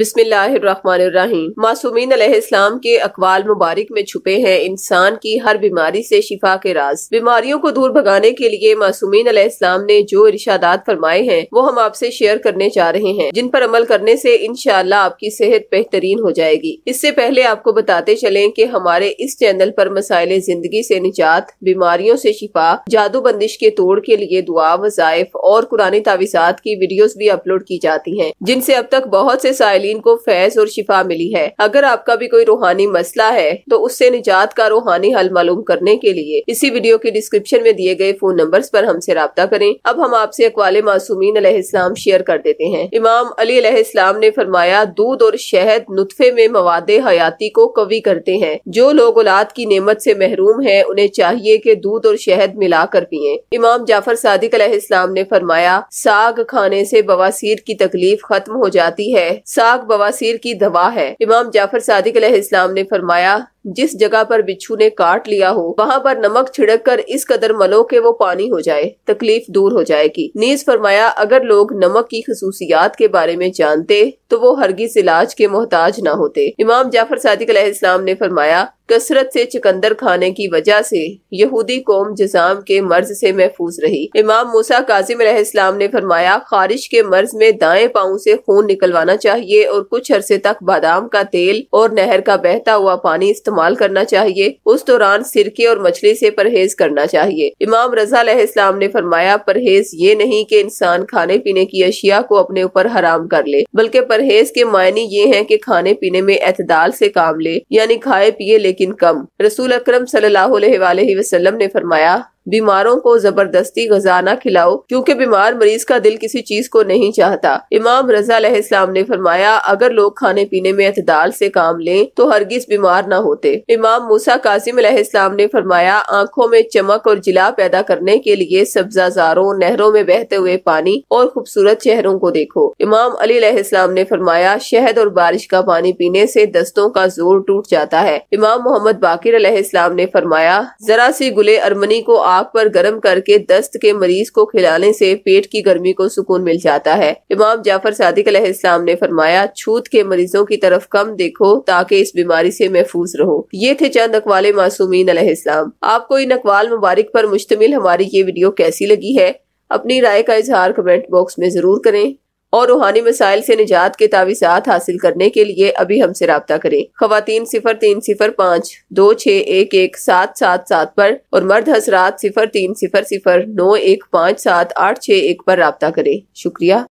बिस्मिल्लाहिर्रहमानिर्रहीम। मासूमीन अलैहिस्सलाम के अक़वाल मुबारक में छुपे हैं इंसान की हर बीमारी से शिफा के राज। बीमारियों को दूर भगाने के लिए मासूमीन अलैहिस्सलाम ने जो इरशादात फरमाए हैं वो हम आपसे शेयर करने जा रहे हैं, जिन पर अमल करने से इंशाअल्लाह आपकी सेहत बेहतरीन हो जाएगी। इससे पहले आपको बताते चलें कि हमारे इस चैनल पर मसाइल जिंदगी से निजात, बीमारियों से शिफा, जादू बंदिश के तोड़ के लिए दुआ, वज़ाइफ और कुरानी तावीज़ात की वीडियोस भी अपलोड की जाती हैं, जिनसे अब तक बहुत से साइलिन को फैज और शिफा मिली है। अगर आपका भी कोई रूहानी मसला है तो उससे निजात का रूहानी हल मालूम करने के लिए इसी वीडियो के डिस्क्रिप्शन में दिए गए फोन नंबर्स पर हमसे राब्ता करें। अब हम आपसे अक़वाले मासूमीन अलैहिस्सलाम शेयर कर देते हैं। इमाम अली अलैहिस्सलाम ने फरमाया, दूध और शहद नुत्फे में मवादे हयाती को कवी करते हैं। जो लोग औलाद की नेमत से महरूम हैं उन्हें चाहिए कि दूध और शहद मिलाकर पिएं। इमाम जाफर सादिक अलैहिस्सलाम ने फरमाया, साग खाने से बवासीर की तकलीफ खत्म हो जाती है। साग बवासीर की दवा है। इमाम जाफर सादिक अलैहिस्सलाम ने फरमाया, जिस जगह पर बिच्छू ने काट लिया हो वहाँ पर नमक छिड़क कर इस कदर मलो के वो पानी हो जाए, तकलीफ दूर हो जाएगी। नीज फरमाया, अगर लोग नमक की खसूसियात के बारे में जानते तो वो हरगिज इलाज के मोहताज ना होते। इमाम जाफर सादिक अलैहिस्सलाम ने फरमाया, कसरत से चुकंदर खाने की वजह से यहूदी कौम जज़ाम के मर्ज से महफूज रही। इमाम मूसा काजिम अलैहिस्सलाम ने फरमाया, खारिश के मर्ज में दाएं पाँव से खून निकलवाना चाहिए और कुछ अरसे तक बादाम का तेल और नहर का बहता हुआ पानी इस्तेमाल करना चाहिए। उस दौरान सिरके और मछली से परहेज करना चाहिए। इमाम रजा अलैहिस्सलाम ने फरमाया, परहेज ये नहीं कि इंसान खाने पीने की अशिया को अपने ऊपर हराम कर ले, बल्कि परहेज के मायने ये हैं कि खाने पीने में एतदाल से काम ले, यानी खाए पिए लेकिन कम। रसूल अकरम सल्लल्लाहु अलैहि वसल्लम ने फरमाया, बीमारों को जबरदस्ती गज़ा न खिलाओ, क्योंकि बीमार मरीज का दिल किसी चीज को नहीं चाहता। इमाम रजा अलैहिस्सलाम ने फरमाया, अगर लोग खाने पीने में एतदाल से काम लें तो हरगिज बीमार न होते। इमाम मूसा कासिम अलैहिस्सलाम ने फरमाया, आंखों में चमक और जिला पैदा करने के लिए सब्जाजारों, नहरों में बहते हुए पानी और खूबसूरत चेहरों को देखो। इमाम अली अलैहिस्सलाम ने फरमाया, शहद और बारिश का पानी पीने से दस्तों का जोर टूट जाता है। इमाम मोहम्मद बाकिर अलैहिस्सलाम ने फरमाया, जरा सी गुले अरमनी को आग पर गर्म करके दस्त के मरीज को खिलाने से पेट की गर्मी को सुकून मिल जाता है। इमाम जाफर सादिक अलैहिस्सलाम ने फरमाया, छूत के मरीजों की तरफ कम देखो ताकि इस बीमारी से महफूज रहो। ये थे चंद अक़वाले मासूमीन अलैहिस्सलाम। आपको इन अक़वाल मुबारक पर मुश्तमिल हमारी ये वीडियो कैसी लगी है, अपनी राय का इजहार कमेंट बॉक्स में जरूर करें और रूहानी मसाइल से निजात के तावीज़ात हासिल करने के लिए अभी हमसे राब्ता करें। ख़वातीन 0305 2611 पर और मर्द हज़रात 0300 9157 861 पर राब्ता करें। शुक्रिया।